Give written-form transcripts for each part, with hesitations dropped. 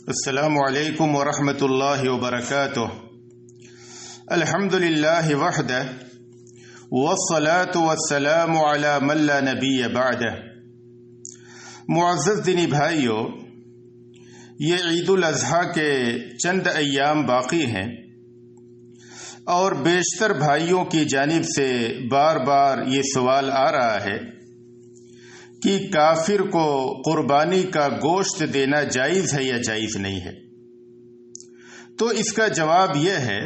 السلام علیکم ورحمۃ اللہ وبرکاتہ۔ الحمد للہ وحدہ والصلاة والسلام علی من لا نبی بعدہ۔ معزز دینی بھائیو، یہ عید الاضحیٰ کے چند ایام باقی ہیں اور بیشتر بھائیوں کی جانب سے بار بار یہ سوال آ رہا ہے کہ کافر کو قربانی کا گوشت دینا جائز ہے یا جائز نہیں ہے۔ تو اس کا جواب یہ ہے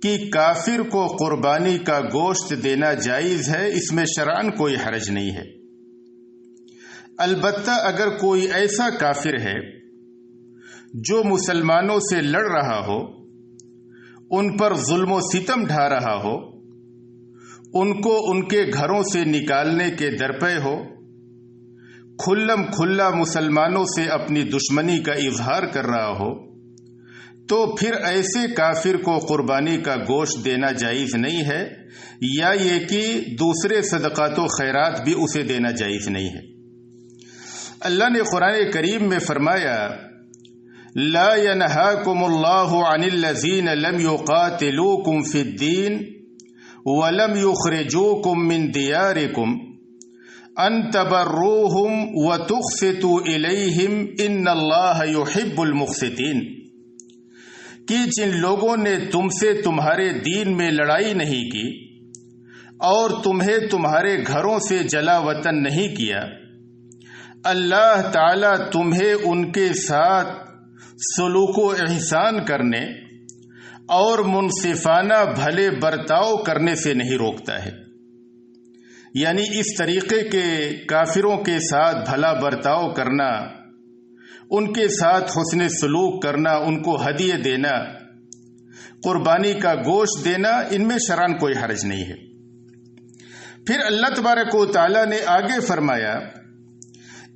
کہ کافر کو قربانی کا گوشت دینا جائز ہے، اس میں شرعاً کوئی حرج نہیں ہے۔ البتہ اگر کوئی ایسا کافر ہے جو مسلمانوں سے لڑ رہا ہو، ان پر ظلم و ستم ڈھا رہا ہو، ان کو ان کے گھروں سے نکالنے کے درپے ہو، کھلم کھلا مسلمانوں سے اپنی دشمنی کا اظہار کر رہا ہو، تو پھر ایسے کافر کو قربانی کا گوشت دینا جائز نہیں ہے، یا یہ کہ دوسرے صدقات و خیرات بھی اسے دینا جائز نہیں ہے۔ اللہ نے قرآن کریم میں فرمایا، لا ينهاكم الله عن الذين لم يقاتلوكم في الدين ولم يخرجوكم من دياركم ان تبروهم وتقسطوا اليهم ان الله يحب المقسطين، کہ جن لوگوں نے تم سے تمہارے دین میں لڑائی نہیں کی اور تمہیں تمہارے گھروں سے جلا وطن نہیں کیا، اللہ تعالی تمہیں ان کے ساتھ سلوک و احسان کرنے اور منصفانہ بھلے برتاؤ کرنے سے نہیں روکتا ہے۔ یعنی اس طریقے کے کافروں کے ساتھ بھلا برتاؤ کرنا، ان کے ساتھ حسن سلوک کرنا، ان کو ہدیے دینا، قربانی کا گوشت دینا، ان میں شرعاً کوئی حرج نہیں ہے۔ پھر اللہ تبارک و تعالی نے آگے فرمایا،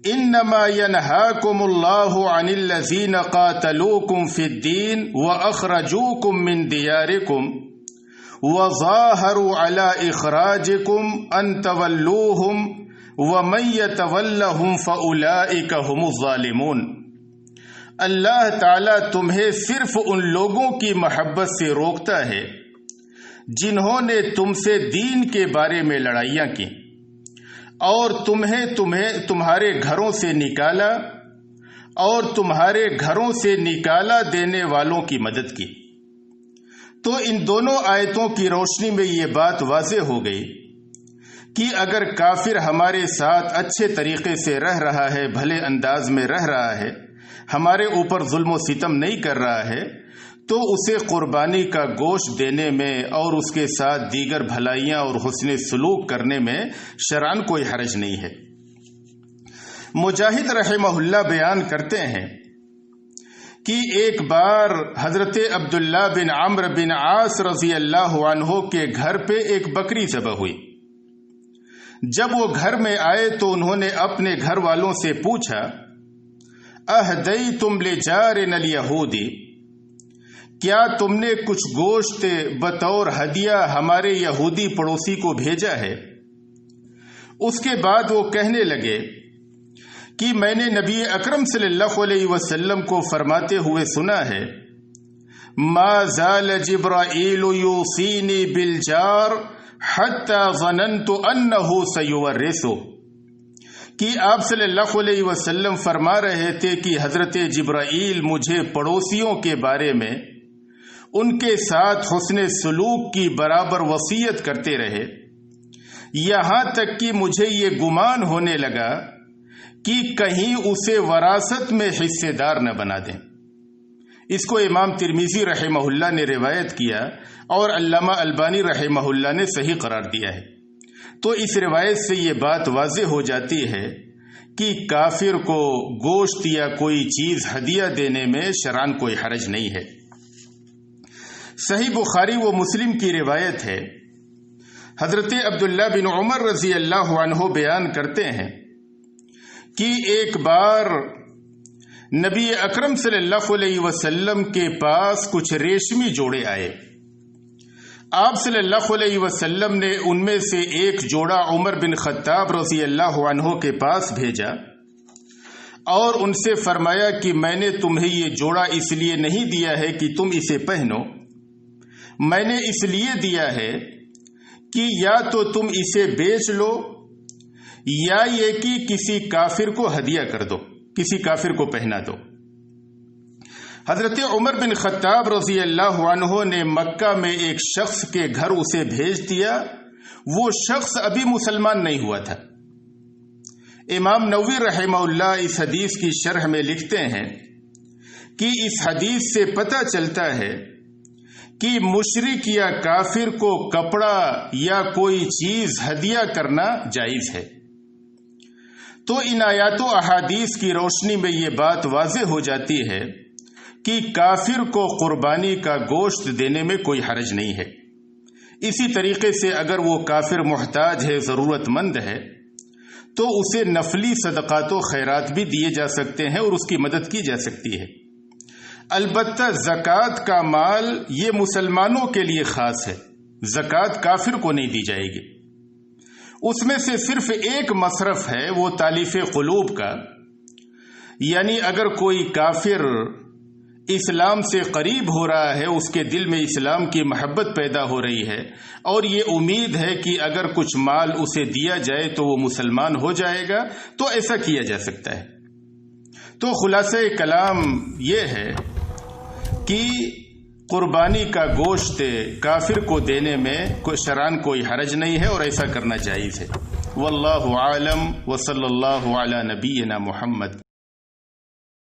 انما ينهاكم الله عن الذين قاتلوكم في الدين واخرجوكم من دياركم وظاهروا على اخراجكم ان تولوهم ومن يتولهم فاولئك هم الظالمون۔ اللہ تعالیٰ تمہیں صرف ان لوگوں کی محبت سے روکتا ہے جنہوں نے تم سے دین کے بارے میں لڑائیاں کی اور تمہیں تمہارے گھروں سے نکالا اور تمہارے گھروں سے نکالا دینے والوں کی مدد کی۔ تو ان دونوں آیتوں کی روشنی میں یہ بات واضح ہو گئی کہ اگر کافر ہمارے ساتھ اچھے طریقے سے رہ رہا ہے، بھلے انداز میں رہ رہا ہے، ہمارے اوپر ظلم و ستم نہیں کر رہا ہے، تو اسے قربانی کا گوشت دینے میں اور اس کے ساتھ دیگر بھلائیاں اور حسن سلوک کرنے میں شرعاً کوئی حرج نہیں ہے۔ مجاہد رحمہ اللہ بیان کرتے ہیں کہ ایک بار حضرت عبداللہ بن عمرو بن عاص رضی اللہ عنہ کے گھر پہ ایک بکری ذبح ہوئی۔ جب وہ گھر میں آئے تو انہوں نے اپنے گھر والوں سے پوچھا، اہدیتم لجارنا الیہودی، کیا تم نے کچھ گوشت بطور ہدیہ ہمارے یہودی پڑوسی کو بھیجا ہے؟ اس کے بعد وہ کہنے لگے کہ میں نے نبی اکرم صلی اللہ علیہ وسلم کو فرماتے ہوئے سنا ہے، ما زال جبرائیل یوصینی بالجار حتی ظننت انہ سیورثہ، کہ آپ صلی اللہ علیہ وسلم فرما رہے تھے کہ حضرت جبرائیل مجھے پڑوسیوں کے بارے میں ان کے ساتھ حسن سلوک کی برابر وصیت کرتے رہے، یہاں تک کہ مجھے یہ گمان ہونے لگا کہ کہیں اسے وراثت میں حصے دار نہ بنا دیں۔ اس کو امام ترمذی رحمہ اللہ نے روایت کیا اور علامہ البانی رحمہ اللہ نے صحیح قرار دیا ہے۔ تو اس روایت سے یہ بات واضح ہو جاتی ہے کہ کافر کو گوشت یا کوئی چیز ہدیہ دینے میں شرعاً کوئی حرج نہیں ہے۔ صحیح بخاری و مسلم کی روایت ہے، حضرت عبداللہ بن عمر رضی اللہ عنہ بیان کرتے ہیں کہ ایک بار نبی اکرم صلی اللہ علیہ وسلم کے پاس کچھ ریشمی جوڑے آئے۔ آپ صلی اللہ علیہ وسلم نے ان میں سے ایک جوڑا عمر بن خطاب رضی اللہ عنہ کے پاس بھیجا اور ان سے فرمایا کہ میں نے تمہیں یہ جوڑا اس لیے نہیں دیا ہے کہ تم اسے پہنو، میں نے اس لیے دیا ہے کہ یا تو تم اسے بیچ لو یا یہ کہ کسی کافر کو ہدیہ کر دو، کسی کافر کو پہنا دو۔ حضرت عمر بن خطاب رضی اللہ عنہ نے مکہ میں ایک شخص کے گھر اسے بھیج دیا، وہ شخص ابھی مسلمان نہیں ہوا تھا۔ امام نووی رحمہ اللہ اس حدیث کی شرح میں لکھتے ہیں کہ اس حدیث سے پتہ چلتا ہے کہ مشرک یا کافر کو کپڑا یا کوئی چیز ہدیہ کرنا جائز ہے۔ تو ان آیات و احادیث کی روشنی میں یہ بات واضح ہو جاتی ہے کہ کافر کو قربانی کا گوشت دینے میں کوئی حرج نہیں ہے۔ اسی طریقے سے اگر وہ کافر محتاج ہے، ضرورت مند ہے، تو اسے نفلی صدقات و خیرات بھی دیے جا سکتے ہیں اور اس کی مدد کی جا سکتی ہے۔ البتہ زکوٰۃ کا مال یہ مسلمانوں کے لیے خاص ہے، زکوٰۃ کافر کو نہیں دی جائے گی۔ اس میں سے صرف ایک مصرف ہے، وہ تالیف قلوب کا، یعنی اگر کوئی کافر اسلام سے قریب ہو رہا ہے، اس کے دل میں اسلام کی محبت پیدا ہو رہی ہے اور یہ امید ہے کہ اگر کچھ مال اسے دیا جائے تو وہ مسلمان ہو جائے گا، تو ایسا کیا جا سکتا ہے۔ تو خلاصہ کلام یہ ہے کہ قربانی کا گوشت کافر کو دینے میں شرعاً کوئی حرج نہیں ہے اور ایسا کرنا جائز ہے۔ واللہ عالم وصلی اللہ علی نبینا محمد۔